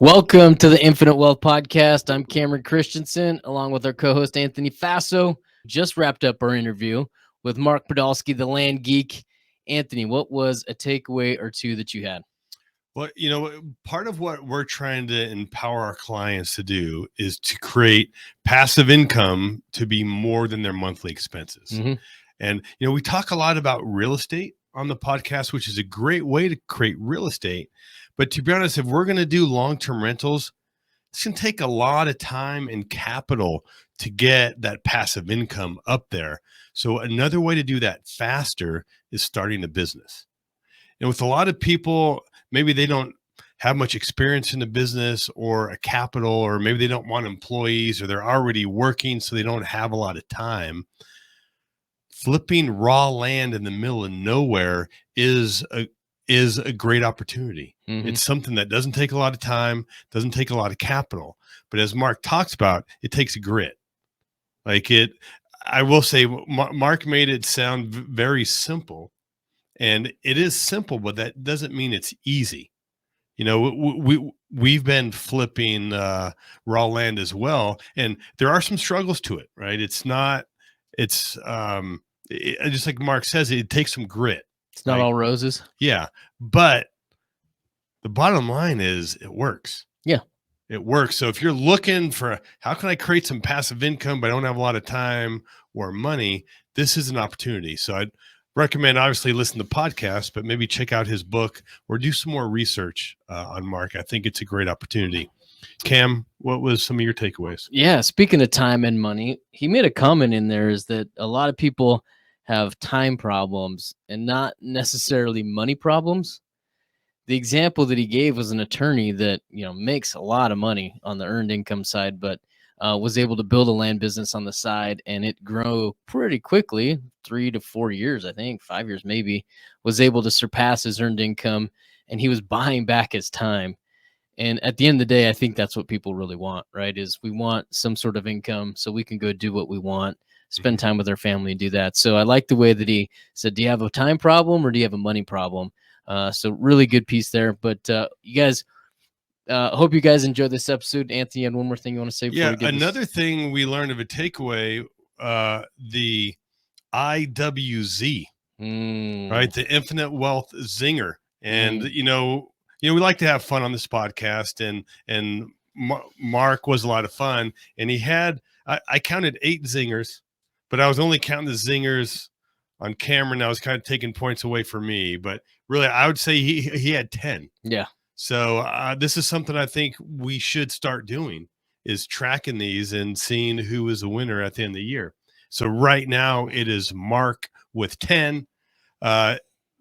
Welcome to the Infinite Wealth Podcast. I'm Cameron Christensen, along with our co-host Anthony Faso. Just wrapped up our interview with Mark Podolsky, the Land Geek. Anthony, what was a takeaway or two that you had? Well, part of what we're trying to empower our clients to do is to create passive income to be more than their monthly expenses. Mm-hmm. And, we talk a lot about real estate on the podcast, which is a great way to create real estate. But to be honest, if we're going to do long-term rentals, it's going to take a lot of time and capital to get that passive income up there. So another way to do that faster is starting a business. And with a lot of people, maybe they don't have much experience in the business or a capital, or maybe they don't want employees, or they're already working, so they don't have a lot of time. Flipping raw land in the middle of nowhere is a great opportunity. Mm-hmm. It's something that doesn't take a lot of time, doesn't take a lot of capital. But as Mark talks about, it takes grit. I will say, Mark made it sound very simple. And it is simple, but that doesn't mean it's easy. We've been flipping raw land as well, and there are some struggles to it, right? It's just like Mark says, it takes some grit. It's not all roses. Yeah, but the bottom line is it works. Yeah, it works. So if you're looking for how can I create some passive income, but I don't have a lot of time or money, this is an opportunity. So I'd recommend, obviously, listen to the podcast, but maybe check out his book or do some more research on Mark. I think it's a great opportunity. Cam, what was some of your takeaways? Yeah, speaking of time and money, he made a comment in there is that a lot of people have time problems and not necessarily money problems. The example that he gave was an attorney that, makes a lot of money on the earned income side, but was able to build a land business on the side, and it grew pretty quickly, 3 to 4 years, I think, 5 years maybe, was able to surpass his earned income, and he was buying back his time. And at the end of the day, I think that's what people really want, right? Is we want some sort of income so we can go do what we want, spend time with our family and do that. So I like the way that he said, do you have a time problem or do you have a money problem? So really good piece there. But you guys, hope you guys enjoyed this episode. Anthony, and one more thing you want to say before we get another thing we learned of a takeaway, the IWZ, right? The Infinite Wealth Zinger. And, we like to have fun on this podcast, and Mark was a lot of fun. And he had, I counted 8 zingers, but I was only counting the zingers on camera. And I was kind of taking points away from me, but really I would say he had 10. Yeah. So this is something I think we should start doing, is tracking these and seeing who is the winner at the end of the year. So right now it is Mark with 10.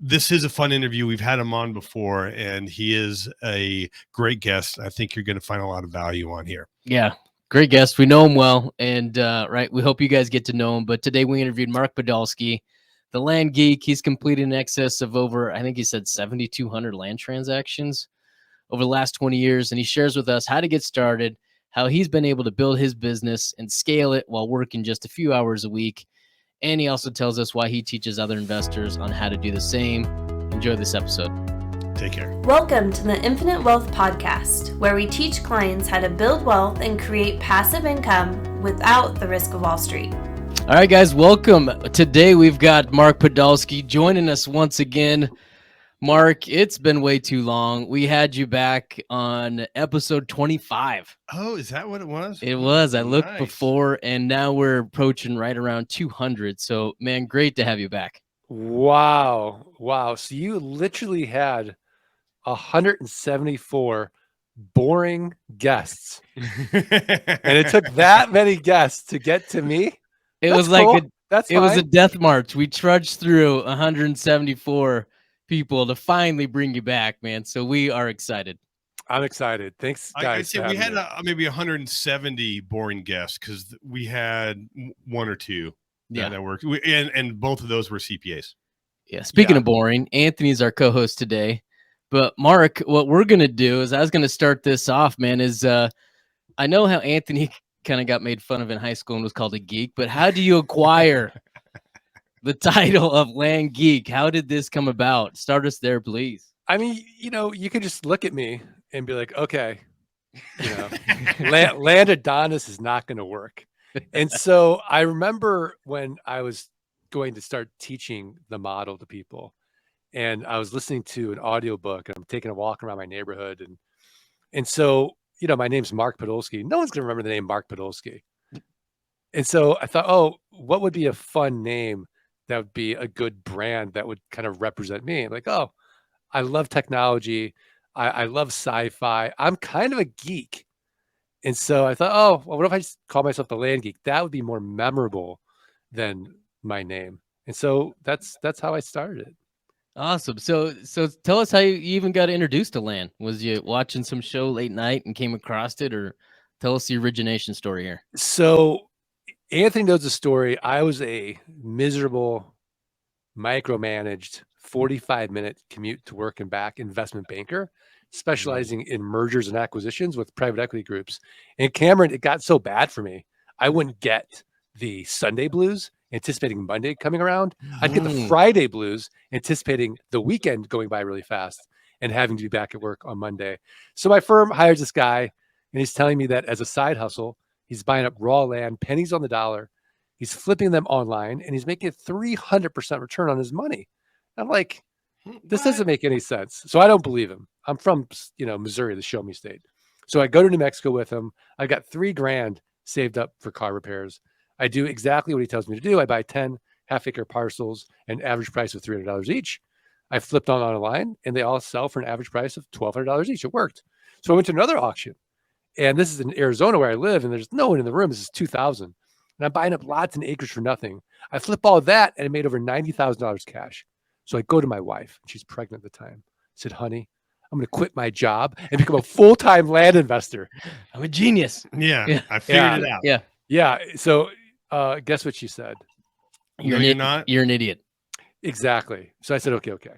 This is a fun interview. We've had him on before, and he is a great guest. I think you're going to find a lot of value on here. Yeah, great guest. We know him well, and we hope you guys get to know him. But today we interviewed Mark Podolsky, the Land Geek. He's completed in excess of over, I think he said 7,200 land transactions over the last 20 years, and he shares with us how to get started, how he's been able to build his business and scale it while working just a few hours a week. And he also tells us why he teaches other investors on how to do the same. Enjoy this episode. Take care. Welcome to the Infinite Wealth Podcast, where we teach clients how to build wealth and create passive income without the risk of Wall Street. All right, guys, welcome. Today we've got Mark Podolsky joining us once again. Mark, it's been way too long. We had you back on episode 25. Oh, is that what it was? It was. I looked before, and now we're approaching right around 200. So, man, great to have you back. Wow. So you literally had 174 boring guests. And it took that many guests to get to me. It was like it was a death march. We trudged through 174 people to finally bring you back, man. So we are excited. I'm excited. Thanks, guys. We had maybe 170 boring guests because we had one or two that worked. And both of those were CPAs. Yeah. Speaking of boring, Anthony's our co-host today. But Mark, what we're going to do is I was going to start this off, man, is I know how Anthony kind of got made fun of in high school and was called a geek, but how do you acquire the title of Land Geek? How did this come about? Start us there, please. I mean, you could just look at me and be like, okay, You know, Land Adonis is not going to work. And so I remember when I was going to start teaching the model to people, and I was listening to an audiobook, and I'm taking a walk around my neighborhood. And so, you know, my name's Mark Podolsky. No one's going to remember the name Mark Podolsky. And so I thought, oh, what would be a fun name that would be a good brand that would kind of represent me? Like, oh, I love technology. I love sci-fi. I'm kind of a geek. And so I thought, oh, well, what if I just call myself the Land Geek? That would be more memorable than my name. And so that's how I started it. Awesome. So tell us how you even got introduced to land. Was you watching some show late night and came across it, or tell us the origination story here? So Anthony knows the story. I was a miserable, micromanaged 45-minute commute to work and back investment banker, specializing in mergers and acquisitions with private equity groups. And Cameron, it got so bad for me, I wouldn't get the Sunday blues anticipating Monday coming around. I'd get the Friday blues anticipating the weekend going by really fast and having to be back at work on Monday. So my firm hires this guy, and he's telling me that as a side hustle, he's buying up raw land, pennies on the dollar. He's flipping them online, and he's making a 300% return on his money. I'm like, this doesn't make any sense. So I don't believe him. I'm from, you know, Missouri, the show me state. So I go to New Mexico with him. I got $3,000 saved up for car repairs. I do exactly what he tells me to do. I buy 10 half-acre parcels, an average price of $300 each. I flipped online, and they all sell for an average price of $1,200 each. It worked. So I went to another auction, and this is in Arizona where I live, and there's no one in the room. This is 2,000, and I'm buying up lots and acres for nothing. I flip all that, and I made over $90,000 cash. So I go to my wife, and she's pregnant at the time. I said, honey, I'm going to quit my job and become a full-time land investor. I'm a genius. Yeah. I figured it out. Yeah. Yeah. So guess what she said? You're not. You're an idiot. Exactly. So I said, okay.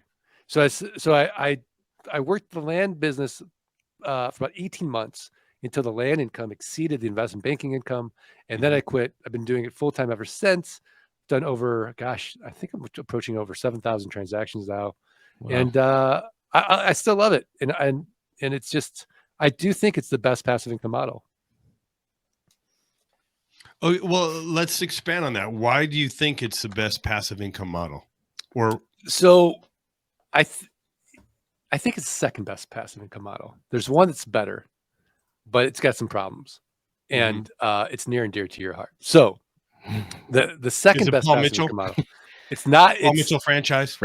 So I worked the land business for about 18 months until the land income exceeded the investment banking income. And then I quit. I've been doing it full-time ever since. Done over, gosh, I think I'm approaching over 7,000 transactions now. Wow. And I still love it. And it's just, I do think it's the best passive income model. Oh, well, let's expand on that. Why do you think it's the best passive income model? Or so I think it's the second best passive income model. There's one that's better, but it's got some problems, and it's near and dear to your heart. So the second best passive income model. It's not Paul Mitchell franchise.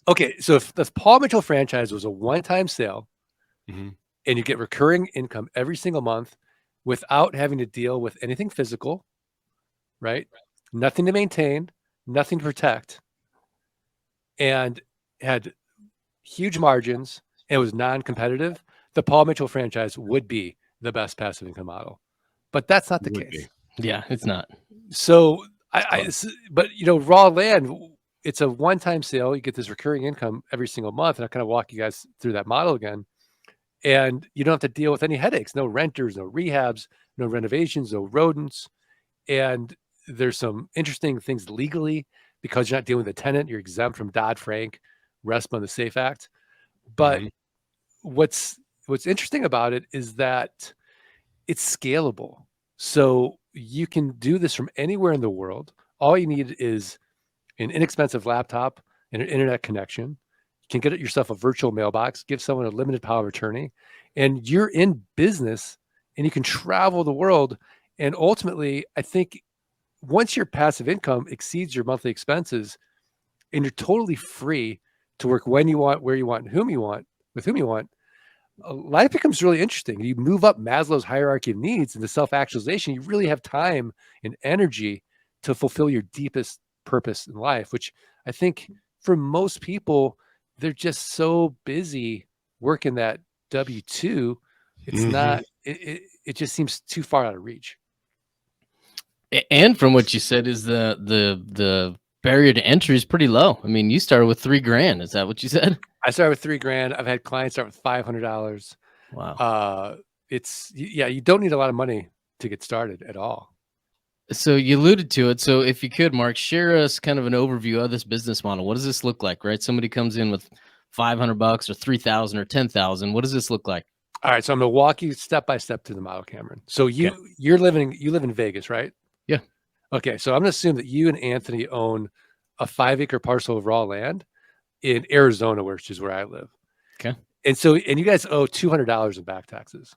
Okay, so if the Paul Mitchell franchise was a one-time sale, and you get recurring income every single month without having to deal with anything physical, right? Nothing to maintain, nothing to protect, and had huge margins and was non-competitive, the Paul Mitchell franchise would be the best passive income model. But that's not the case. Yeah, it's not. So but you know, raw land, it's a one-time sale. You get this recurring income every single month. And I kind of walk you guys through that model again. And you don't have to deal with any headaches, no renters, no rehabs, no renovations, no rodents. And there's some interesting things legally because you're not dealing with a tenant. You're exempt from Dodd-Frank, RESPA, and the SAFE Act. But what's interesting about it is that it's scalable. So you can do this from anywhere in the world. All you need is an inexpensive laptop and an internet connection. You can get yourself a virtual mailbox, give someone a limited power of attorney, and you're in business and you can travel the world. And ultimately, I think once your passive income exceeds your monthly expenses and you're totally free to work when you want, where you want, and whom you want, with whom you want, life becomes really interesting. You move up Maslow's hierarchy of needs into self-actualization. You really have time and energy to fulfill your deepest purpose in life, which I think for most people, they're just so busy working that W-2. It's not, it just seems too far out of reach. And from what you said is the barrier to entry is pretty low. I mean, you started with $3,000. Is that what you said? I started with $3,000. I've had clients start with $500. Wow. You don't need a lot of money to get started at all. So you alluded to it. So if you could, Mark, share us kind of an overview of this business model. What does this look like, right? Somebody comes in with $500 or $3,000 or $10,000. What does this look like? All right, so I'm going to walk you step by step through the model, Cameron. So you Okay. you live in Vegas, right? Yeah. Okay, so I'm going to assume that you and Anthony own a 5-acre parcel of raw land in Arizona, which is where I live. Okay. And you guys owe $200 in back taxes.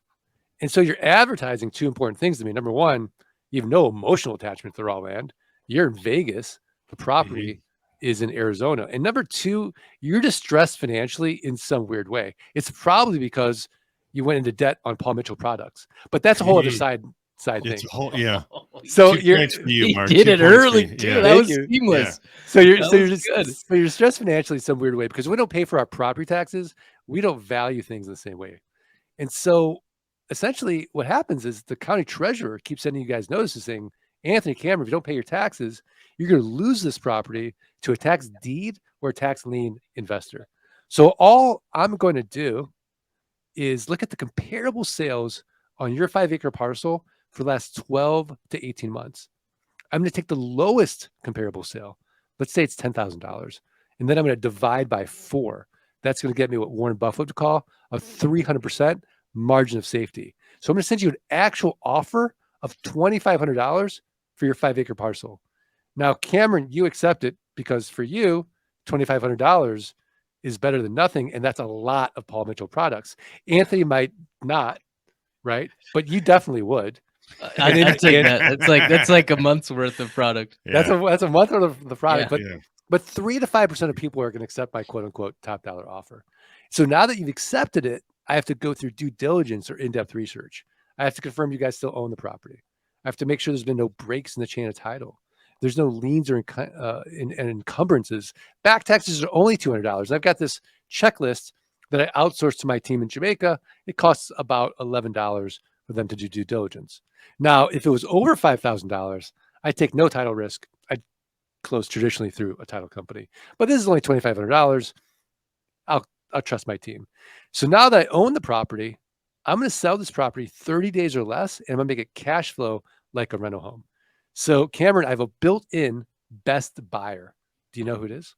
And so you're advertising two important things to me. Number one, you have no emotional attachment to the raw land. You're in Vegas. The property is in Arizona. And number two, you're distressed financially in some weird way. It's probably because you went into debt on Paul Mitchell products. But that's a whole other side thing. It's a whole, yeah. So 2 points for you, He Mark. did 2 it points for early you. too. Yeah. That Thank was you. seamless. So you're That so you're was just good. so you're stressed financially in some weird way because we don't pay for our property taxes. We don't value things in the same way. And so essentially what happens is the county treasurer keeps sending you guys notices saying, Anthony, Cameron, if you don't pay your taxes, you're going to lose this property to a tax deed or a tax lien investor. So all I'm going to do is look at the comparable sales on your 5-acre parcel for the last 12 to 18 months. I'm going to take the lowest comparable sale. Let's say it's $10,000. And then I'm going to divide by 4. That's going to get me what Warren Buffett would call a 300% margin of safety. So I'm going to send you an actual offer of $2,500 for your 5-acre parcel. Now, Cameron, you accept it because for you, $2,500 is better than nothing. And that's a lot of Paul Mitchell products. Anthony might not, right? But you definitely would. I take that. That's like a month's worth of product. That's a month worth of the product. Yeah. But 3 to 5% of people are going to accept my quote unquote top dollar offer. So now that you've accepted it, I have to go through due diligence or in-depth research. I have to confirm you guys still own the property. I have to make sure there's been no breaks in the chain of title. There's no liens or encumbrances. Back taxes are only $200. I've got this checklist that I outsourced to my team in Jamaica. It costs about $11 for them to do due diligence. Now, if it was over $5,000, I take no title risk. I'd close traditionally through a title company. But this is only $2,500. I'll trust my team. So now that I own the property, I'm going to sell this property 30 days or less, and I'm going to make it cash flow like a rental home. So, Cameron, I have a built-in best buyer. Do you know who it is?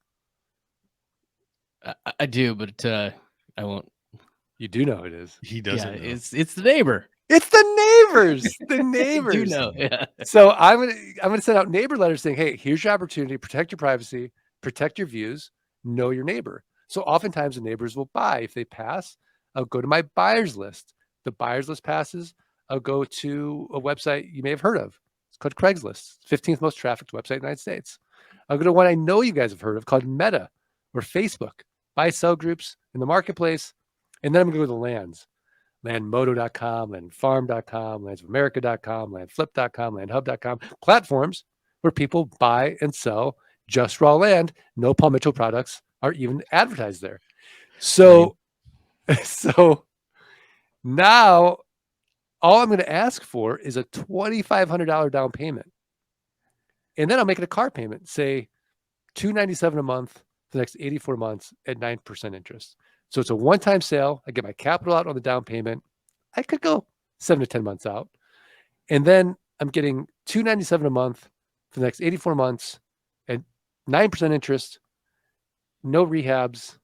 I do, but I won't. You do know who it is. He doesn't know. It's the neighbor. It's the neighbors. The neighbors. I do know. Yeah. So I'm gonna send out neighbor letters saying, hey, here's your opportunity, protect your privacy, protect your views, know your neighbor. So oftentimes the neighbors will buy. If they pass, I'll go to my buyers list. The buyers list passes, I'll go to a website you may have heard of. It's called Craigslist, 15th most trafficked website in the United States. I'll go to one I know you guys have heard of called Meta or Facebook, buy sell groups in the marketplace. And then I'm gonna go to the lands. Landmodo.com, landfarm.com, landsofamerica.com, landflip.com, landhub.com, platforms where people buy and sell just raw land. No Paul Mitchell products are even advertised there. So now all I'm going to ask for is a $2,500 down payment. And then I'll make it a car payment, say $297 a month for the next 84 months at 9% interest. So it's a one-time sale. I get my capital out on the down payment. I could go 7 to 10 months out. And then I'm getting $297 a month for the next 84 months at 9% interest, no rehabs,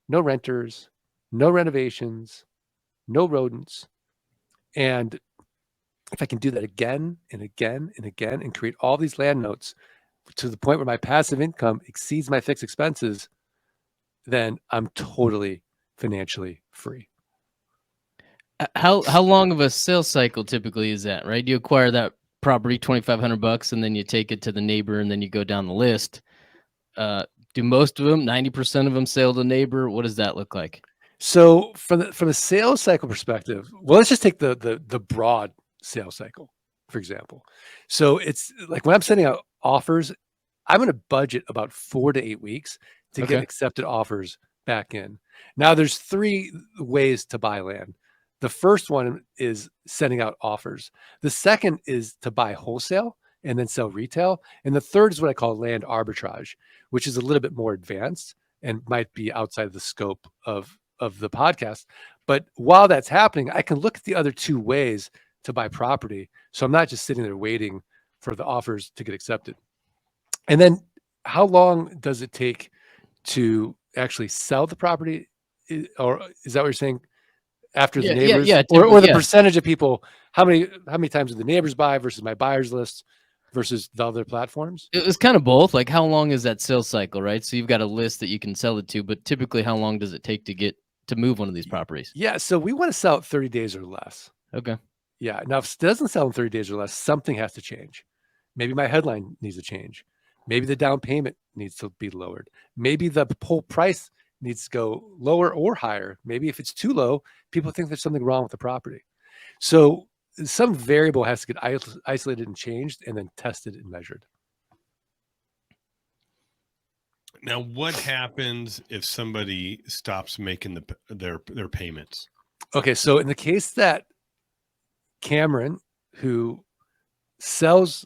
no renters, no renovations, no rodents. And if I can do that again and again and again and create all these land notes to the point where my passive income exceeds my fixed expenses, then I'm totally financially free. How long of a sales cycle typically is that, right? You acquire that property, $2,500, and then you take it to the neighbor, and then you go down the list. Do most of them, 90% of them, sell to the neighbor? What does that look like? So from the sales cycle perspective, well, let's just take the broad sales cycle, for example. So it's like when I'm sending out offers, I'm going to budget about 4 to 8 weeks to get accepted offers back in. Now, there's 3 ways to buy land. The first one is sending out offers. The second is to buy wholesale and then sell retail. And the third is what I call land arbitrage, which is a little bit more advanced and might be outside of the scope of the podcast. But while that's happening, I can look at the other 2 ways to buy property. So I'm not just sitting there waiting for the offers to get accepted. And then how long does it take to actually sell the property? Or is that what you're saying? after the Yeah, neighbors, yeah, or the yeah. percentage of people, how many times did the neighbors buy versus my buyers list versus the other platforms? It was kind of both. Like, how long is that sales cycle, right? So you've got a list that you can sell it to, but typically, how long does it take to move one of these properties? Yeah, so we want to sell it 30 days or less. Okay. Yeah. Now, if it doesn't sell in 30 days or less, something has to change. Maybe my headline needs to change. Maybe the down payment needs to be lowered. Maybe the whole price needs to go lower or higher. Maybe if it's too low, people think there's something wrong with the property. So some variable has to get isolated and changed and then tested and measured. Now, what happens if somebody stops making their payments? Okay, so in the case that Cameron, who sells,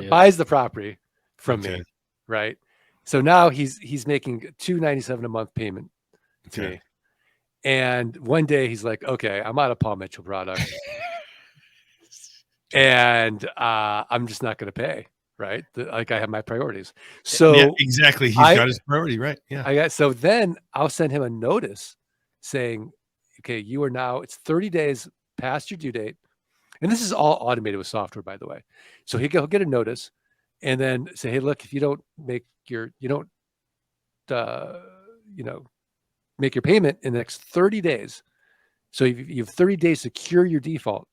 buys the property from me, right? So now he's making $297 a month payment to me, and one day he's like, "Okay, I'm out of Paul Mitchell product, and I'm just not going to pay." Right? Like, I have my priorities. So yeah, exactly. He's got his priority, right? Yeah. So then I'll send him a notice saying, "Okay, you are now, it's 30 days past your due date." And this is all automated with software, by the way. So he'll get a notice and then say, "Hey, look, if you don't make your, make your payment in the next 30 days. So you have 30 days to cure your default.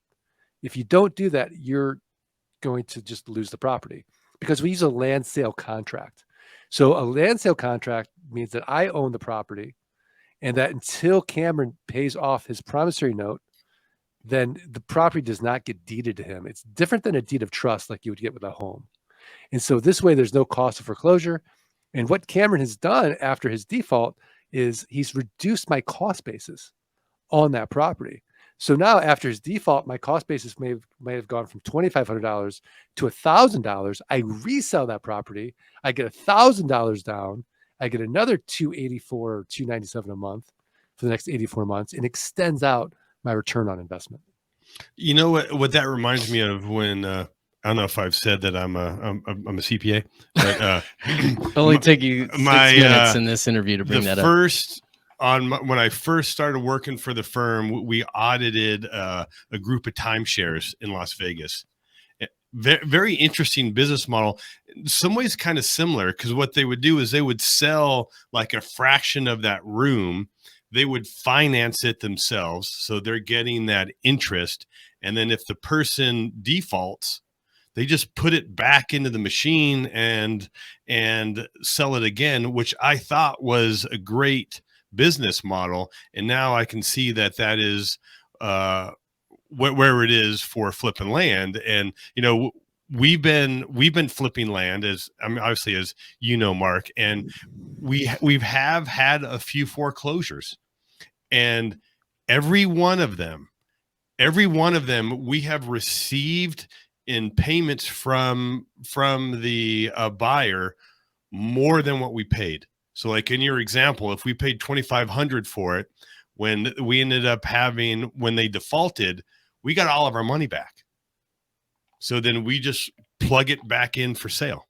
If you don't do that, you're going to just lose the property," because we use a land sale contract. So a land sale contract means that I own the property, and that until Cameron pays off his promissory note, then the property does not get deeded to him. It's different than a deed of trust like you would get with a home. And so this way, there's no cost of foreclosure. And what Cameron has done after his default is he's reduced my cost basis on that property. So now after his default, my cost basis may have gone from $2,500 to $1,000. I resell that property. I get $1,000 down. I get another $284 or $297 a month for the next 84 months, and extends out my return on investment. You know what that reminds me of when I don't know if I've said that I'm a CPA, but only take you 6 minutes in this interview to bring that up. When I first started working for the firm, we audited a group of timeshares in Las Vegas. Very interesting business model. In some ways kind of similar, because what they would do is they would sell like a fraction of that room. They would finance it themselves. So they're getting that interest. And then if the person defaults, they just put it back into the machine and sell it again, which I thought was a great business model. And now I can see that is where it is for flipping land. And we've been flipping land, as obviously, as you know, Mark, and we've had a few foreclosures, and every one of them we have received in payments from the buyer more than what we paid. So like in your example, if we paid $2,500 for it, when we ended up when they defaulted, we got all of our money back. So then we just plug it back in for sale.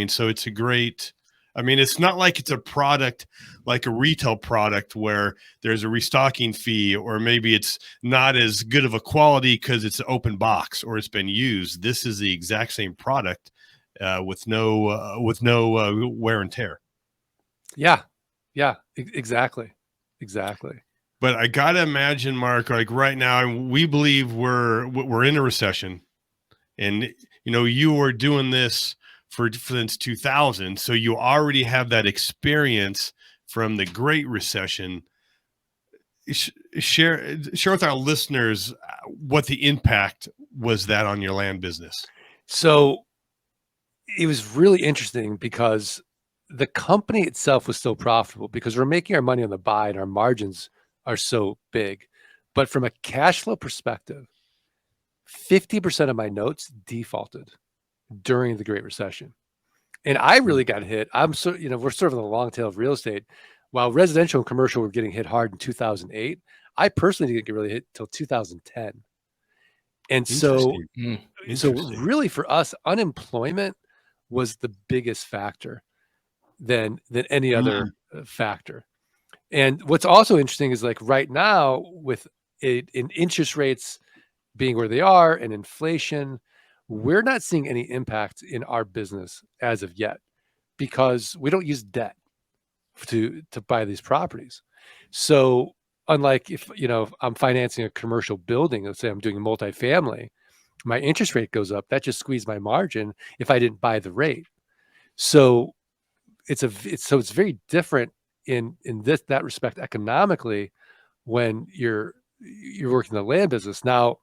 So it's it's not like it's a product like a retail product where there's a restocking fee, or maybe it's not as good of a quality because it's an open box or it's been used. This is the exact same product with no wear and tear. Yeah, exactly. But I gotta imagine, Mark, like right now, we believe we're in a recession, and you were doing this since 2000, so you already have that experience from the Great Recession. Share with our listeners what the impact was that on your land business. So it was really interesting because the company itself was so profitable because we're making our money on the buy and our margins are so big. But from a cash flow perspective, 50% of my notes defaulted during the Great Recession. And I really got hit. We're sort of in the long tail of real estate. While residential and commercial were getting hit hard in 2008, I personally didn't get really hit till 2010. And so really for us, unemployment was the biggest factor than any other factor. And what's also interesting is, like, right now with in interest rates being where they are and inflation, we're not seeing any impact in our business as of yet because we don't use debt to buy these properties. So unlike if I'm financing a commercial building, let's say I'm doing a multifamily, my interest rate goes up. That just squeezed my margin if I didn't buy the rate. So it's very different in that respect economically when you're working the land business. Now,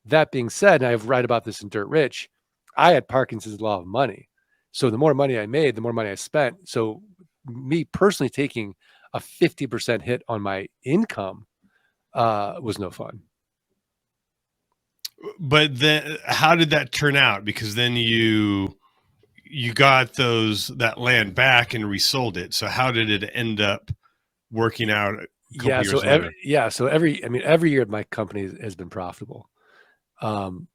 that being said, and I write about this in Dirt Rich, I had Parkinson's law of money. So the more money I made, the more money I spent. So me personally taking a 50% hit on my income was no fun. But then how did that turn out? Because then you got that land back and resold it. So how did it end up working out a couple years later? So every year my company has been profitable. And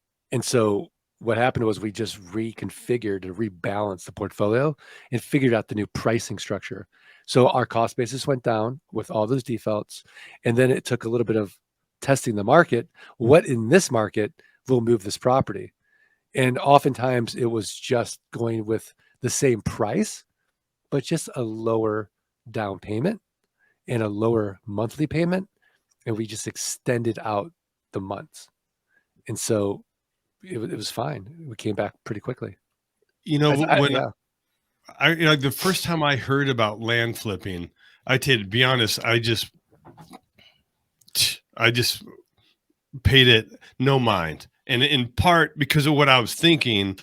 so what happened was we just reconfigured and rebalanced the portfolio and figured out the new pricing structure. So our cost basis went down with all those defaults. And then it took a little bit of testing the market. What in this market will move this property? And oftentimes it was just going with the same price, but just a lower down payment and a lower monthly payment. And we just extended out the months. And so it was fine. We came back pretty quickly. The first time I heard about land flipping, to be honest, I just paid it no mind. And in part because of what I was thinking,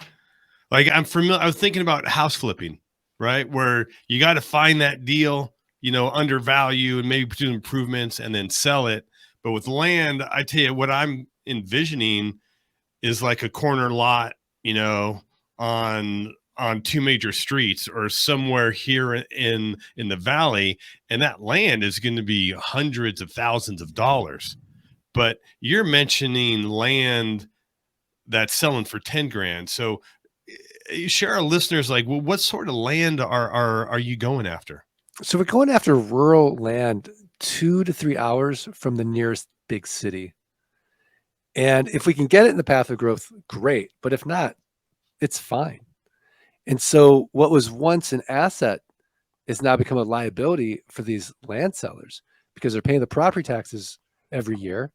like I was thinking about house flipping, right? Where you got to find that deal, undervalue and maybe do improvements and then sell it. But with land, I tell you what I'm envisioning is like a corner lot, on two major streets or somewhere here in the valley, and that land is going to be hundreds of thousands of dollars. But you're mentioning land that's selling for 10 grand. So you share our listeners, like, well, what sort of land are you going after? So we're going after rural land 2 to 3 hours from the nearest big city. And if we can get it in the path of growth, great. But if not, it's fine. And so what was once an asset is now become a liability for these land sellers because they're paying the property taxes every year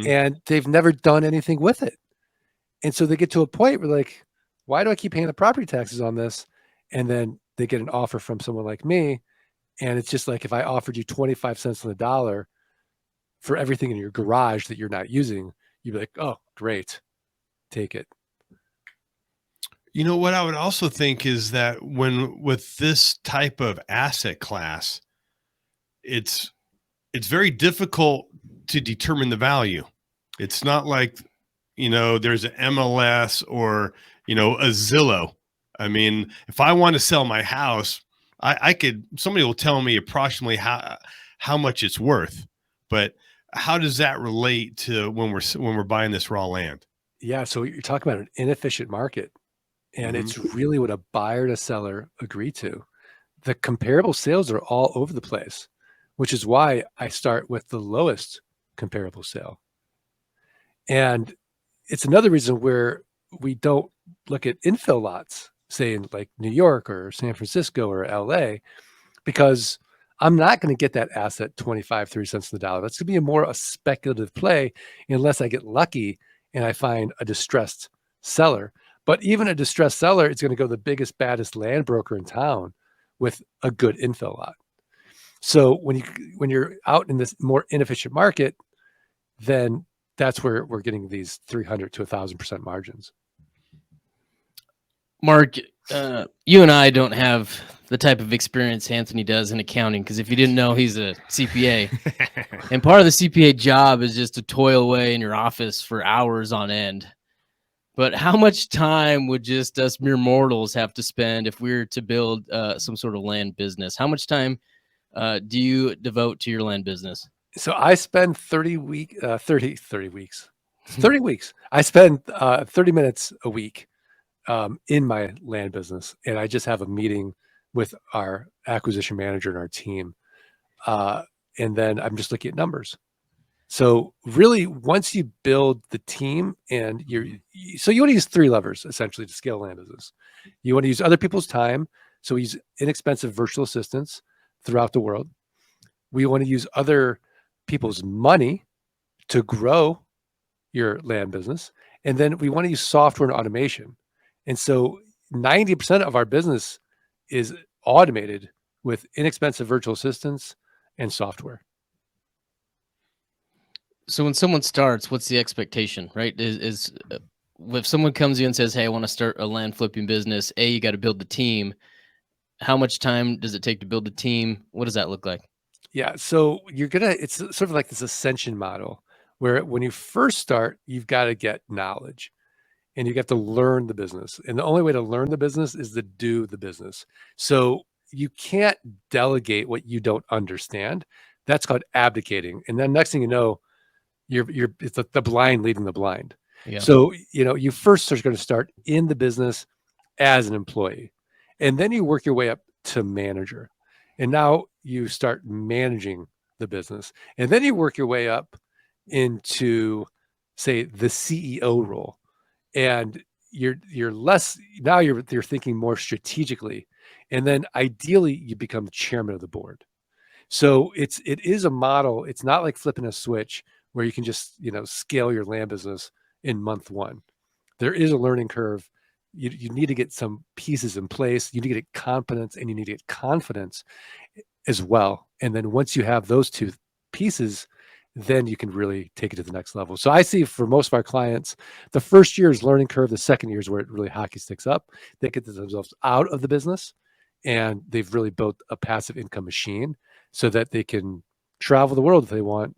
and they've never done anything with it. And so they get to a point where like, why do I keep paying the property taxes on this? And then they get an offer from someone like me. And it's just like, if I offered you 25 cents on the dollar for everything in your garage that you're not using, you'd be like, oh, great. Take it. What I would also think is that with this type of asset class, it's very difficult to determine the value. It's not like, there's an MLS or, a Zillow. I mean, if I want to sell my house, somebody will tell me approximately how much it's worth, but how does that relate to when we're buying this raw land? Yeah. So you're talking about an inefficient market, and it's really what a buyer and a seller agree to. The comparable sales are all over the place, which is why I start with the lowest comparable sale. And it's another reason where we don't look at infill lots, say in like New York or San Francisco or LA, because I'm not going to get that asset 25, 30 cents on the dollar. That's going to be a speculative play unless I get lucky and I find a distressed seller. But even a distressed seller, it's going to go the biggest, baddest land broker in town with a good infill lot. So when you're out in this more inefficient market, then that's where we're getting these 300 to 1,000% margins. Mark, you and I don't have the type of experience Anthony does in accounting, because if you didn't know, he's a CPA. And part of the CPA job is just to toil away in your office for hours on end. But how much time would just us mere mortals have to spend if we were to build some sort of land business? How much time do you devote to your land business? So I spend 30 weeks. I spend 30 minutes a week in my land business. And I just have a meeting with our acquisition manager and our team. And then I'm just looking at numbers. So really, once you build the team and so you want to use 3 levers essentially to scale a land business. You want to use other people's time. So we use inexpensive virtual assistants throughout the world. We want to use other people's money to grow your land business. And then we want to use software and automation. And so 90% of our business is automated with inexpensive virtual assistants and software. So when someone starts, what's the expectation, right? If someone comes to you and says, "Hey, I want to start a land flipping business," you got to build the team. How much time does it take to build a team? What does that look like? Yeah. So it's sort of like this ascension model where when you first start, you've got to get knowledge and you have to learn the business. And the only way to learn the business is to do the business. So you can't delegate what you don't understand. That's called abdicating. And then next thing you know, it's the blind leading the blind. Yeah. So, you first are going to start in the business as an employee, and then you work your way up to manager. And now you start managing the business. And then you work your way up into, say, the CEO role. And you're thinking more strategically. And then ideally you become chairman of the board. So it is a model. It's not like flipping a switch where you can just, scale your land business in month 1. There is a learning curve. You need to get some pieces in place. You need to get competence and you need to get confidence as well. And then once you have those 2 pieces, then you can really take it to the next level. So I see for most of our clients, the first year is learning curve. The second year is where it really hockey sticks up. They get themselves out of the business and they've really built a passive income machine so that they can travel the world if they want.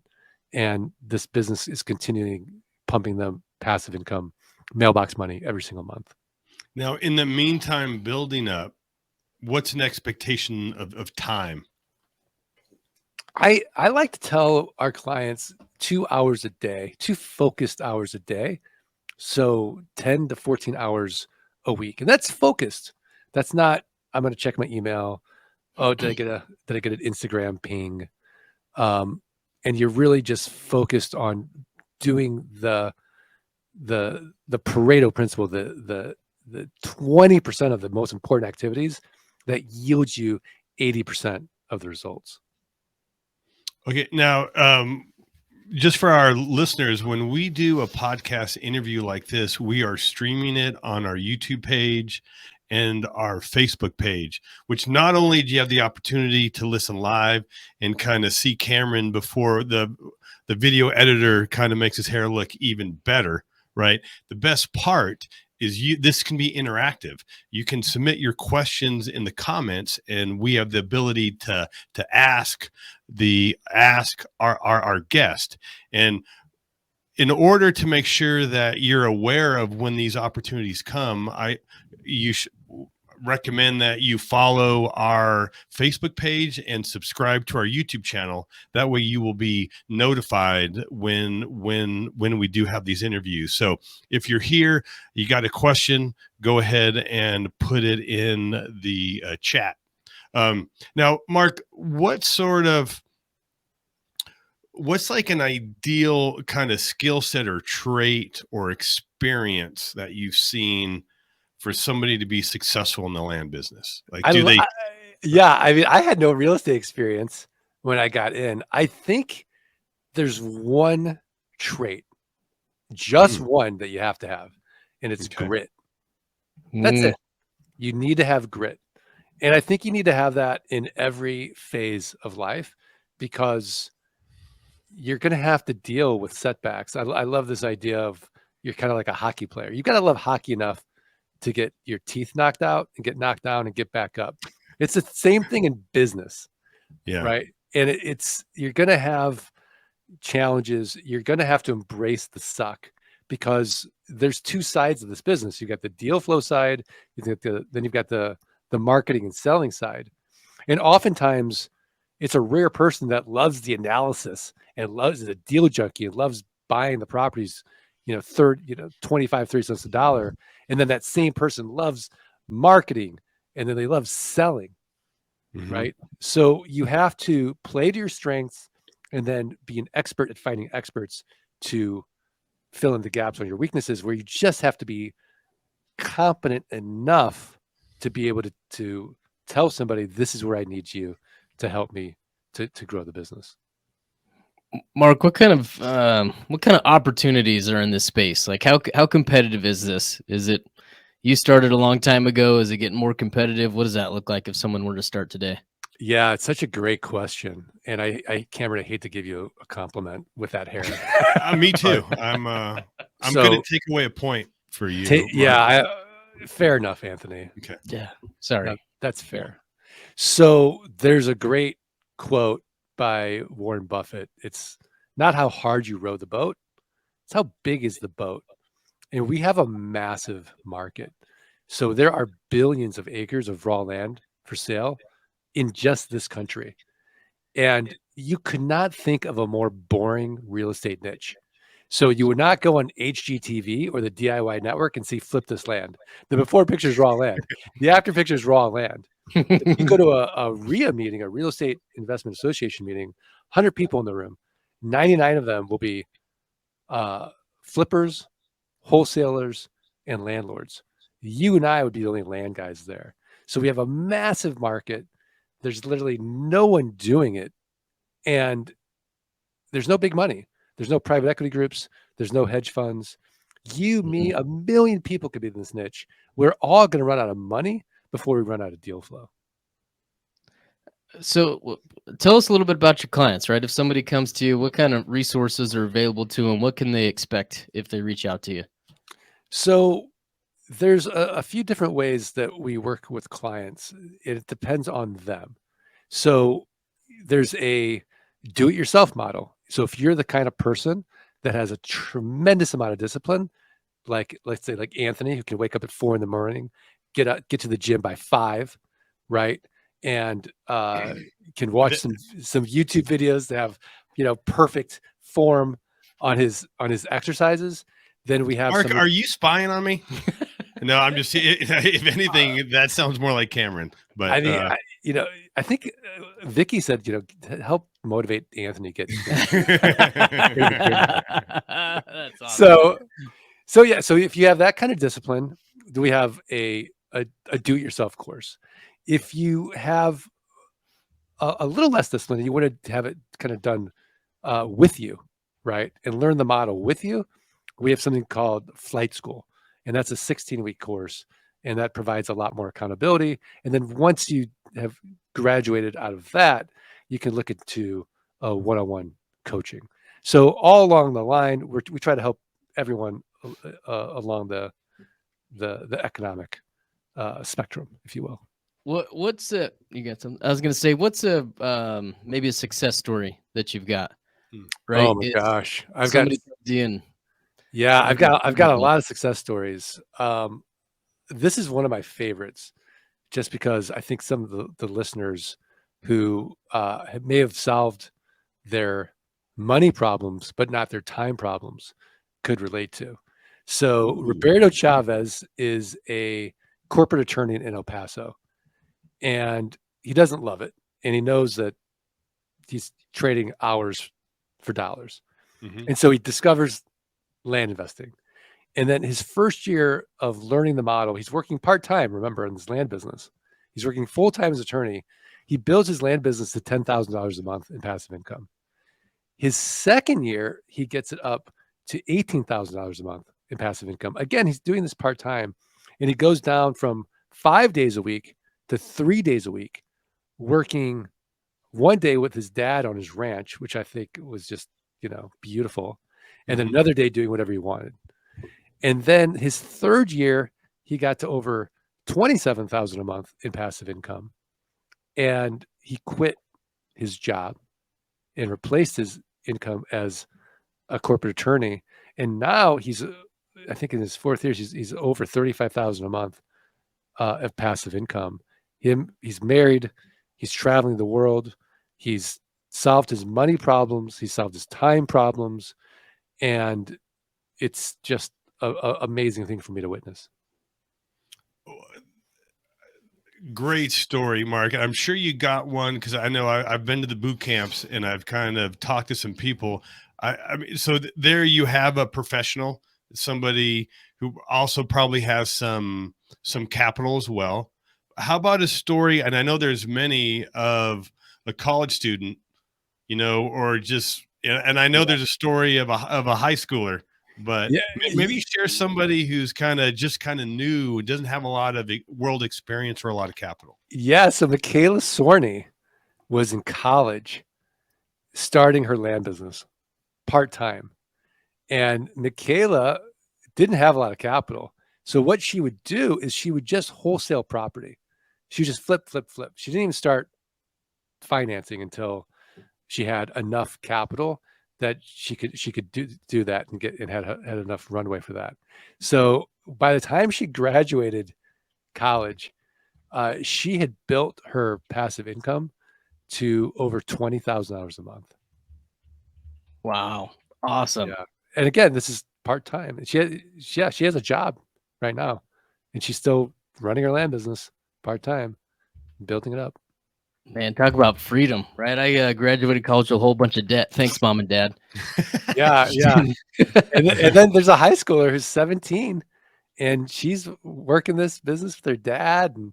And this business is continuing pumping them passive income, mailbox money every single month. Now, in the meantime, building up, what's an expectation of time? I like to tell our clients 2 hours a day, 2 focused hours a day. So 10 to 14 hours a week. And that's focused. That's not, I'm going to check my email. Oh, did I get an Instagram ping? And you're really just focused on doing the Pareto principle, the 20% of the most important activities that yields you 80% of the results. Okay. Now, just for our listeners, when we do a podcast interview like this, we are streaming it on our YouTube page and our Facebook page, which not only do you have the opportunity to listen live and kind of see Cameron before the video editor kind of makes his hair look even better, right? The best part is this can be interactive. You can submit your questions in the comments and we have the ability to ask our guest. And in order to make sure that you're aware of when these opportunities come, you should recommend that you follow our Facebook page and subscribe to our YouTube channel. That way you will be notified when we do have these interviews. So if you're here, you got a question, go ahead and put it in the chat. Now, Mark, what's like an ideal kind of skill set or trait or experience that you've seen for somebody to be successful in the land business? Like, I mean, I had no real estate experience when I got in. I think there's one trait, just one that you have to have, and it's grit. That's it. You need to have grit. And I think you need to have that in every phase of life because you're going to have to deal with setbacks. I love this idea of you're kind of like a hockey player. You've got to love hockey enough to get your teeth knocked out and get knocked down and get back up. It's the same thing in business. Yeah. Right. And you're going to have challenges. You're going to have to embrace the suck because there's 2 sides of this business. You've got the deal flow side. Then you've got the marketing and selling side. And oftentimes it's a rare person that loves the analysis and loves the deal junkie and loves buying the properties, 25, 30 cents a dollar. And then that same person loves marketing and then they love selling, right? So you have to play to your strengths and then be an expert at finding experts to fill in the gaps on your weaknesses, where you just have to be competent enough to be able to tell somebody, this is where I need you to help me to grow the business. Mark, what kind of opportunities are in this space? Like how competitive is this? Is it, you started a long time ago? Is it getting more competitive? What does that look like if someone were to start today? Yeah, it's such a great question. And Cameron, I hate to give you a compliment with that hair. Me too. I'm going to take away a point for you. Fair enough, Anthony. Okay. Yeah. Sorry. That's fair. So there's a great quote by Warren Buffett. It's not how hard you row the boat, it's how big is the boat. And we have a massive market. So there are billions of acres of raw land for sale in just this country. And you could not think of a more boring real estate niche. So you would not go on HGTV or the DIY network and see flip this land. The before picture is raw land. The after picture is raw land. If you go to a RIA meeting, a real estate investment association meeting, 100 people in the room, 99 of them will be flippers, wholesalers, and landlords. You and I would be the only land guys there. So we have a massive market. There's literally no one doing it. And there's no big money. There's no private equity groups. There's no hedge funds. You, me, a million people could be in this niche. We're all going to run out of money before we run out of deal flow. So tell us a little bit about your clients, right? If somebody comes to you, what kind of resources are available to them? What can they expect if they reach out to you? So there's a few different ways that we work with clients. It depends on them. So there's a do-it-yourself model. So if you're the kind of person that has a tremendous amount of discipline, like let's say like Anthony, who can wake up at 4 a.m, get to the gym by 5, right? And can watch some YouTube videos that have, perfect form on his exercises. Then we have Mark, are you spying on me? No, I'm just, if anything, that sounds more like Cameron. But I mean, I think Vicky said, help motivate Anthony get. That's awesome. So yeah. So if you have that kind of discipline, do we have a do-it-yourself course? If you have a little less discipline, you want to have it kind of done with you, right? And learn the model with you. We have something called Flight School, and that's a 16-week course, and that provides a lot more accountability. And then once you have graduated out of that, you can look into one-on-one coaching. So all along the line, we try to help everyone along the economic spectrum, if you will. What's you got some? I was going to say, what's maybe a success story that you've got? Right? Oh my gosh, I've got a lot of success stories. This is one of my favorites, just because I think some of the listeners who may have solved their money problems, but not their time problems, could relate to. So Roberto Chavez is a corporate attorney in El Paso, and he doesn't love it. And he knows that he's trading hours for dollars. And so he discovers land investing. And then his first year of learning the model, he's working part-time, remember, in this land business. He's working full-time as attorney. He builds his land business to $10,000 a month in passive income. His second year, he gets it up to $18,000 a month in passive income. Again, he's doing this part-time, and he goes down from 5 days a week to 3 days a week, working one day with his dad on his ranch, which I think was just, beautiful. And then another day doing whatever he wanted. And then his third year, he got to over $27,000 a month in passive income. And he quit his job and replaced his income as a corporate attorney. And now he's, I think in his fourth year, he's over $35,000 a month of passive income. He's married. He's traveling the world. He's solved his money problems. He's solved his time problems. And it's just an amazing thing for me to witness. Great story, Mark. I'm sure you got one because I know I've been to the boot camps and I've kind of talked to some people. I mean, so there you have a professional, somebody who also probably has some capital as well. How about a story? And I know there's many of a college student, or just, and I know there's a story of a high schooler, but Yeah, maybe share somebody who's kind of new, doesn't have a lot of world experience or a lot of capital. yeah. So Michaela Sorney was in college starting her land business part-time. And Michaela didn't have a lot of capital. So what she would do is she would just wholesale property. She would just flip, flip, flip. She didn't even start financing until she had enough capital that she could do that and had enough runway for that. So by the time she graduated college, she had built her passive income to over $20,000 a month. Wow. Awesome. Yeah. And again, this is part-time. She has a job right now, and she's still running her land business part-time, building it up. Man, talk about freedom, right? I graduated college with a whole bunch of debt. Thanks, mom and dad. Yeah. And then there's a high schooler who's 17, and she's working this business with her dad. And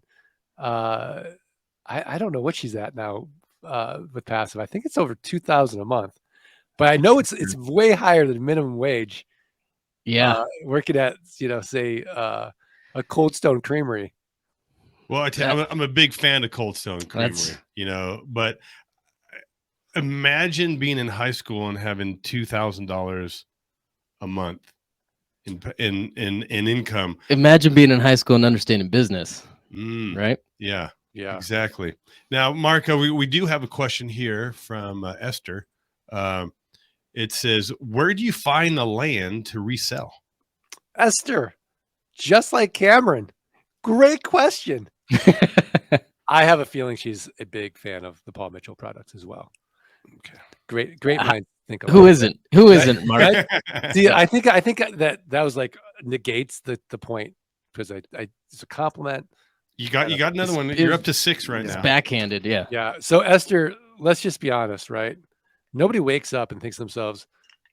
I don't know what she's at now with passive. I think it's over 2,000 a month, but I know it's way higher than minimum wage. Yeah. Working at, say a Cold Stone Creamery. Well, I'm a big fan of Cold Stone Creamery, but imagine being in high school and having $2,000 a month in income. Imagine being in high school and understanding business, right? Yeah, exactly. Now, Marco, we do have a question here from Esther. It says, where do you find the land to resell? Esther, just like Cameron, great question. I have a feeling she's a big fan of the Paul Mitchell products as well. Okay. Great mind. Think of Who isn't? Who isn't, Mark? See, I think that was like negates the point, because it's a compliment. You got another one. You're up to 6 right now. It's backhanded, yeah. Yeah. So Esther, let's just be honest, right? Nobody wakes up and thinks to themselves,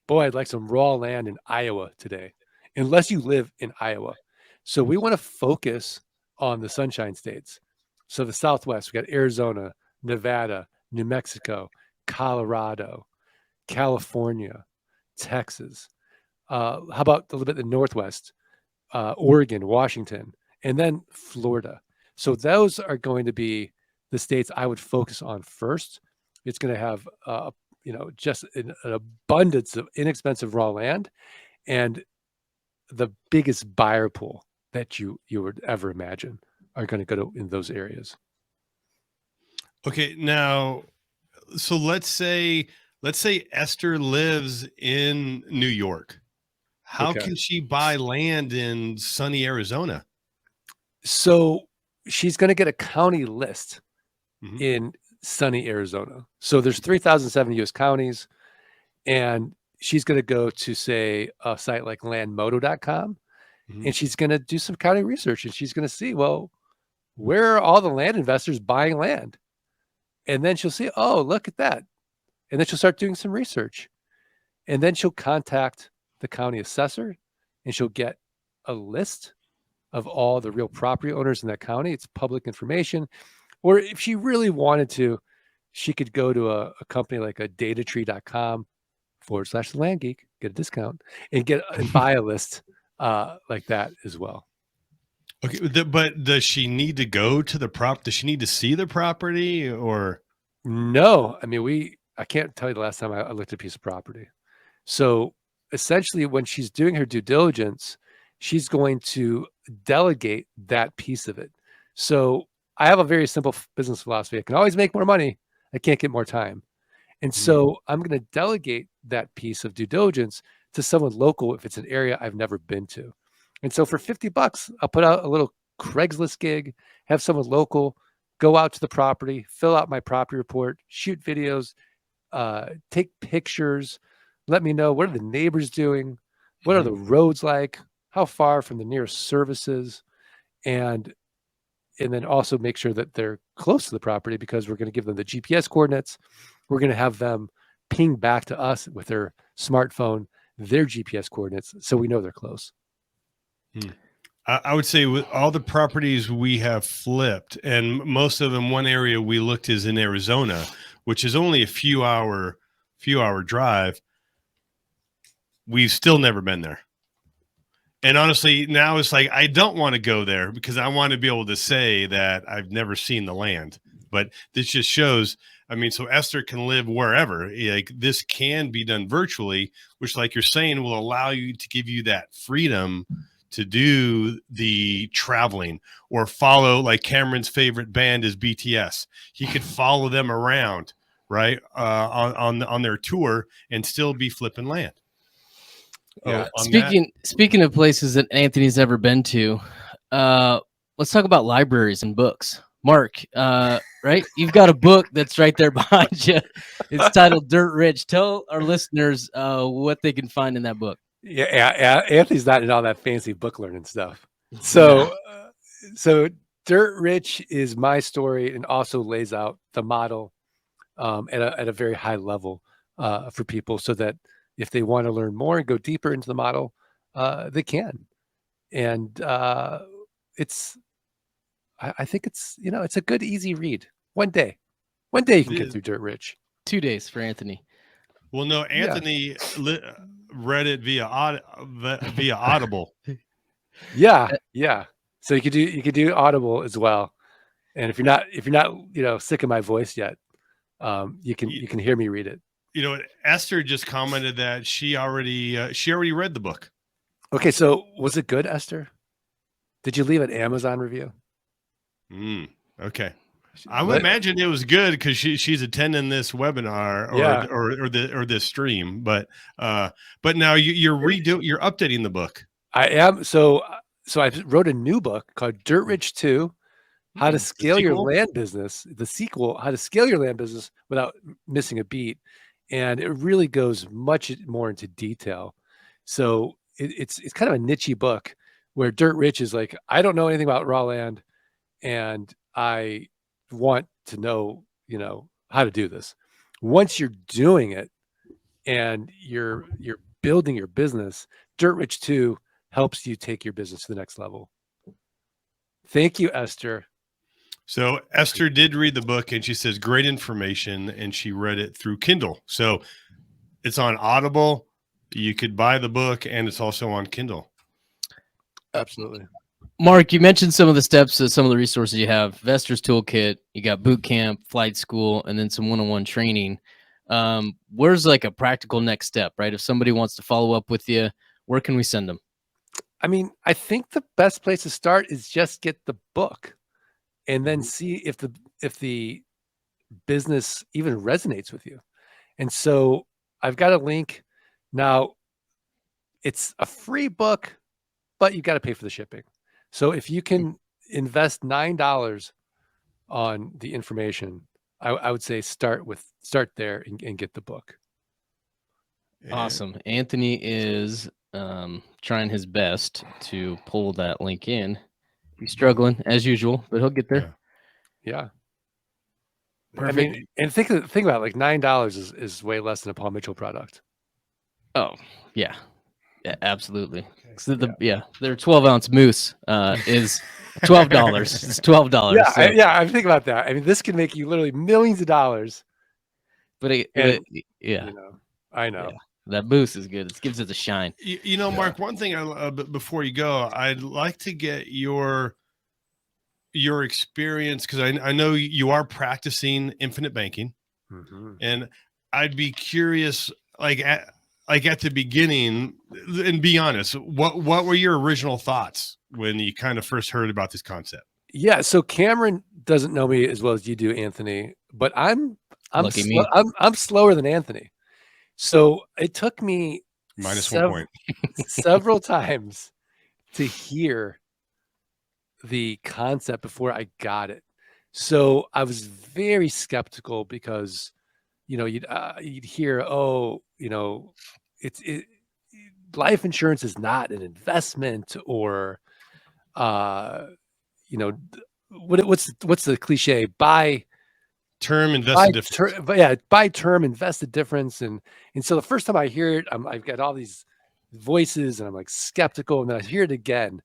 boy, I'd like some raw land in Iowa today, unless you live in Iowa. So we want to focus on the Sunshine States. So the Southwest, we got Arizona, Nevada, New Mexico, Colorado, California, Texas. How about a little bit the Northwest, Oregon, Washington, and then Florida. So those are going to be the states I would focus on first. It's going to have, just an abundance of inexpensive raw land and the biggest buyer pool that you would ever imagine are going to go to in those areas. Okay, now, so let's say Esther lives in New York. How can she buy land in sunny Arizona? So she's going to get a county list in sunny Arizona. So there's 3,007 U.S. counties, and she's going to go to, say, a site like landmodo.com, and she's going to do some county research, and she's going to see, well, where are all the land investors buying land? And then she'll see, oh, look at that. And then she'll start doing some research. And then she'll contact the county assessor, and she'll get a list of all the real property owners in that county. It's public information. Or if she really wanted to, she could go to a company like a datatree.com/Land Geek, get a discount, and buy a list like that as well. Okay, but does she need to go to the Does she need to see the property, or? No, I mean, I can't tell you the last time I looked at a piece of property. So essentially, when she's doing her due diligence, she's going to delegate that piece of it. So I have a very simple business philosophy. I can always make more money. I can't get more time. And so I'm going to delegate that piece of due diligence to someone local if it's an area I've never been to. And so for $50, I'll put out a little Craigslist gig, have someone local go out to the property, fill out my property report, shoot videos, take pictures, let me know what are the neighbors doing, what are the roads like, how far from the nearest services. And and then also make sure that they're close to the property, because we're going to give them the GPS coordinates. We're going to have them ping back to us with their smartphone their GPS coordinates, so we know they're close. I would say with all the properties we have flipped, and most of them, one area we looked is in Arizona, which is only a few hour drive. We've still never been there. And honestly, now it's like, I don't want to go there because I want to be able to say that I've never seen the land. But this just shows, I mean, so Esther can live wherever. Like, this can be done virtually, which, like you're saying, will allow you to give you that freedom to do the traveling or follow, like Cameron's favorite band is BTS. He could follow them around, right, on their tour and still be flipping land. Yeah. Speaking of places that Anthony's ever been to, let's talk about libraries and books. Mark, right? You've got a book that's right there behind you. It's titled Dirt Rich. Tell our listeners what they can find in that book. Yeah, Anthony's not in all that fancy book learning stuff. So, so Dirt Rich is my story, and also lays out the model at a very high level for people, so that if they want to learn more and go deeper into the model, they can. And I think it's it's a good, easy read. One day you can get through Dirt Rich. 2 days for Anthony. Well, no, Anthony read it via Audible. Yeah. So you could do Audible as well. And if you're not sick of my voice yet, you can hear me read it. Esther just commented that she already read the book. Okay, so was it good, Esther? Did you leave an Amazon review? Okay. I would imagine it was good because she's attending this webinar or this stream. But now you're updating the book. I am. So I wrote a new book called Dirt Rich 2: How to Scale Your Land Business. The sequel, How to Scale Your Land Business Without Missing a Beat. And it really goes much more into detail. So it's kind of a niche book, where Dirt Rich is like, I don't know anything about raw land, and I want to know, how to do this. Once you're doing it and you're building your business, Dirt Rich 2 helps you take your business to the next level. Thank you, Esther. So Esther did read the book, and she says great information, and she read it through Kindle. So it's on Audible. You could buy the book, and it's also on Kindle. Absolutely. Mark, you mentioned some of the steps, some of the resources you have. Vestor's Toolkit, you got boot camp, flight school, and then some one-on-one training. Where's like a practical next step, right? If somebody wants to follow up with you, where can we send them? I mean, I think the best place to start is just get the book, and then see if the business even resonates with you. And so I've got a link now. It's a free book, but you got to pay for the shipping. So if you can invest $9 on the information, I would say start there and get the book. Awesome. Anthony is trying his best to pull that link in. He's struggling as usual, but he'll get there. Yeah. Perfect. I mean, and think about it, like $9 is way less than a Paul Mitchell product. Oh, yeah. Yeah, absolutely. Okay. So their 12-ounce moose is $12. It's $12. Yeah, so. I think about that. I mean, this can make you literally millions of dollars. But I know. Yeah, that moose is good. It gives it a shine. Mark, one thing before you go, I'd like to get your experience, because I know you are practicing infinite banking, and I'd be curious, like at the beginning, and be honest, what were your original thoughts when you kind of first heard about this concept? Yeah, so Cameron doesn't know me as well as you do, Anthony, but I'm slower than Anthony. So it took me -1 point several times to hear the concept before I got it. So I was very skeptical, because you'd hear, life insurance is not an investment, or what's the cliche? Buy term, invest the difference. Buy term, invest the difference. And so the first time I hear it, I've got all these voices and I'm like skeptical, and then I hear it again.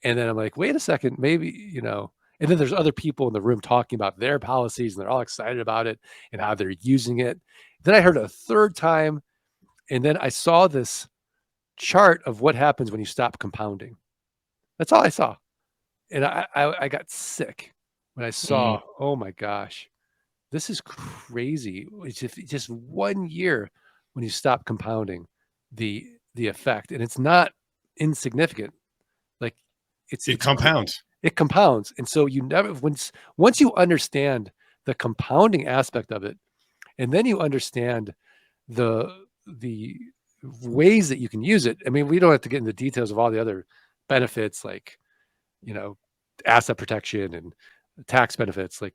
And then I'm like, wait a second, maybe, and then there's other people in the room talking about their policies and they're all excited about it and how they're using it. Then I heard it a third time. And then I saw this chart of what happens when you stop compounding. That's all I saw. And I got sick when I saw, oh my gosh, this is crazy. It's just 1 year when you stop compounding the effect. And it's not insignificant. Like it compounds. It compounds. And so you never, once you understand the compounding aspect of it, and then you understand the ways that you can use it. I mean, we don't have to get into the details of all the other benefits, like, asset protection and tax benefits, like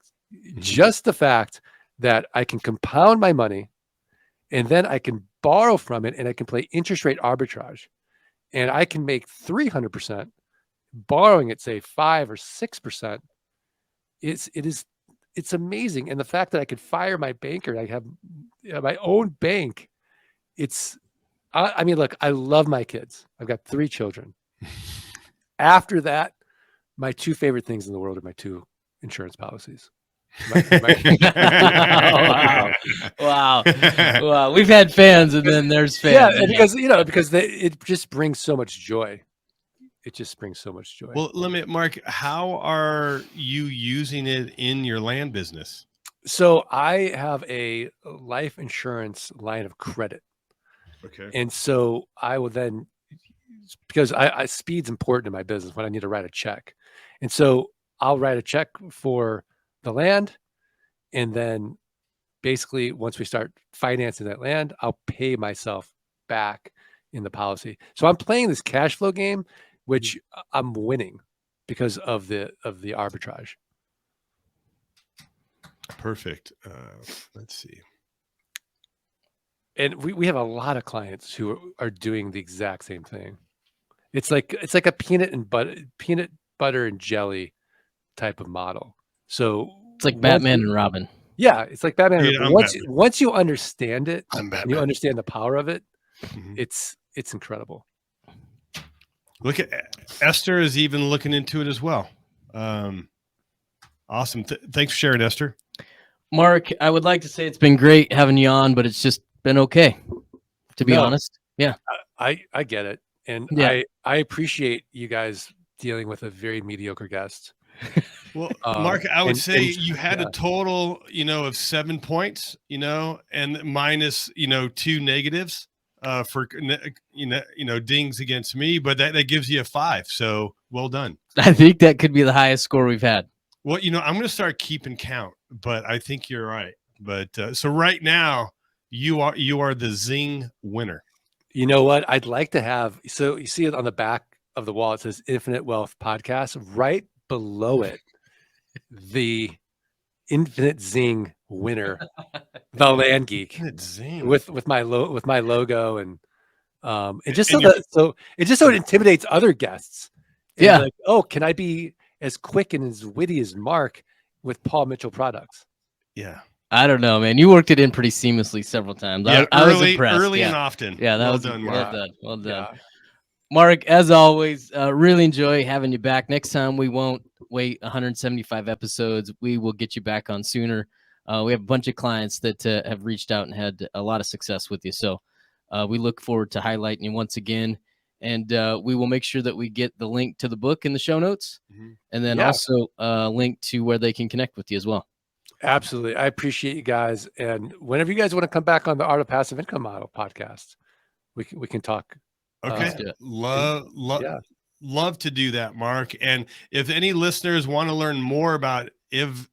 just the fact that I can compound my money and then I can borrow from it and I can play interest rate arbitrage and I can make 300% borrowing at say 5 or 6%. It's amazing. And the fact that I could fire my banker, I have my own bank. I mean, look, I love my kids. I've got 3 children. After that, my 2 favorite things in the world are my 2 insurance policies. Wow. We've had fans, and then there's fans. Yeah, because it just brings so much joy. It just brings so much joy. Well, Mark, how are you using it in your land business? So I have a life insurance line of credit. Okay. And so I will then, because I speed's important in my business when I need to write a check. And so I'll write a check for the land. And then basically once we start financing that land, I'll pay myself back in the policy. So I'm playing this cash flow game, which I'm winning because of the arbitrage. Perfect. Let's see. And we have a lot of clients who are doing the exact same thing. It's like a peanut butter and jelly type of model. So it's like Batman and Robin. Yeah, it's like Batman. Once you understand it, and you understand the power of it, it's incredible. Look at Esther is even looking into it as well. Awesome. Thanks for sharing, Esther. Mark, I would like to say it's been great having you on, but it's just been okay, to be honest. Yeah. I get it. And yeah. I appreciate you guys dealing with a very mediocre guest. Well, Mark, I would say you had a total, of 7 points, and minus, 2 negatives for, dings against me, but that gives you a 5. So well done. I think that could be the highest score we've had. Well, I'm going to start keeping count, but I think you're right. But so right now you are the Zing winner. You know what? I'd like to have, so you see it on the back of the wall. It says Infinite Wealth Podcast. Right below it, the Infinite Zing winner, the Land Geek, with my logo and just so it intimidates other guests. And yeah. Like, oh, can I be as quick and as witty as Mark with Paul Mitchell products? Yeah. I don't know, man. You worked it in pretty seamlessly several times. Yeah, I was impressed. Early and often. Yeah, that well was done, Mark. Well done. Yeah. Mark, as always, really enjoy having you back. Next time we won't wait 175 episodes. We will get you back on sooner. We have a bunch of clients that have reached out and had a lot of success with you. So we look forward to highlighting you once again. And we will make sure that we get the link to the book in the show notes, and then also a link to where they can connect with you as well. Absolutely. I appreciate you guys. And whenever you guys want to come back on the Art of Passive Income Model podcast, we can talk. Okay. Love to do that, Mark. And if any listeners want to learn more about if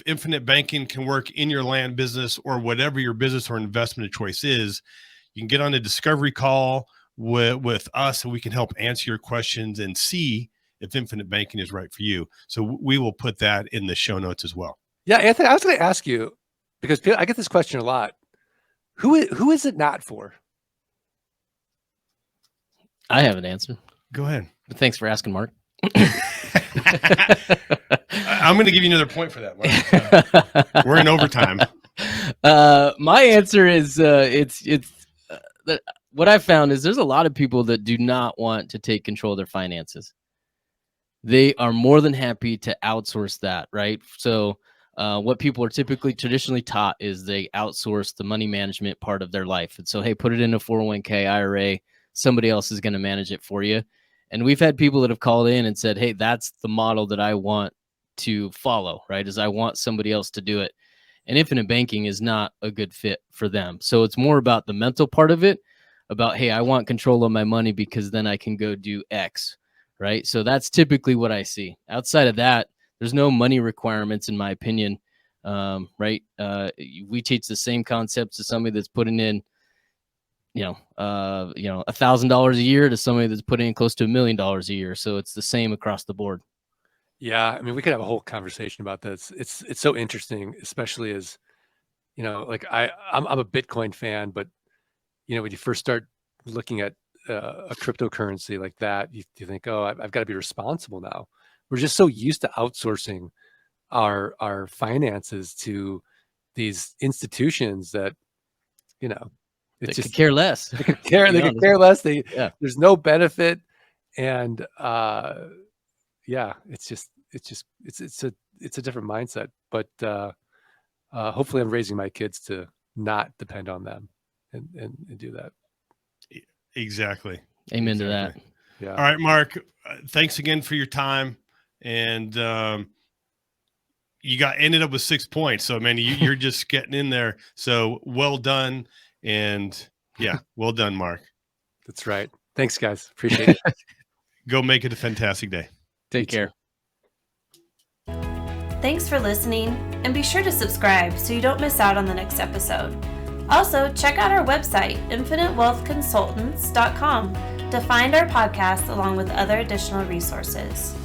infinite banking can work in your land business or whatever your business or investment of choice is, you can get on a discovery call with us, and we can help answer your questions and see if infinite banking is right for you. So we will put that in the show notes as well. Yeah, Anthony, I was going to ask you, because I get this question a lot. Who is it not for? I have an answer. Go ahead. But thanks for asking, Mark. I'm going to give you another point for that, Mark. We're in overtime. My answer is what I found is there's a lot of people that do not want to take control of their finances. They are more than happy to outsource that, right? So what people are typically traditionally taught is they outsource the money management part of their life. And so, hey, put it in a 401k, IRA, somebody else is going to manage it for you. And we've had people that have called in and said, hey, that's the model that I want to follow, right? Is I want somebody else to do it. And infinite banking is not a good fit for them. So it's more about the mental part of it, about, hey, I want control of my money because then I can go do X, right? So that's typically what I see. Outside of that, there's no money requirements, in my opinion, right? We teach the same concepts to somebody that's putting in, $1,000 a year to somebody that's putting in close to $1 million a year. So it's the same across the board. Yeah, I mean, we could have a whole conversation about this. It's so interesting, especially as, like I'm a Bitcoin fan, but when you first start looking at a cryptocurrency like that, you think, oh, I've got to be responsible now. We're just so used to outsourcing our finances to these institutions that, They could care less. They could care less. There's no benefit, and yeah, it's a different mindset. But hopefully, I'm raising my kids to not depend on them and do that. Exactly. Amen to that. Yeah. All right, Mark. Thanks again for your time, and you ended up with 6 points. So, man, you're just getting in there. So, well done, and yeah, well done, Mark. That's right. Thanks, guys. Appreciate it. Go make it a fantastic day. Take care. Thanks for listening, and be sure to subscribe so you don't miss out on the next episode. Also, check out our website, infinitewealthconsultants.com, to find our podcast along with other additional resources.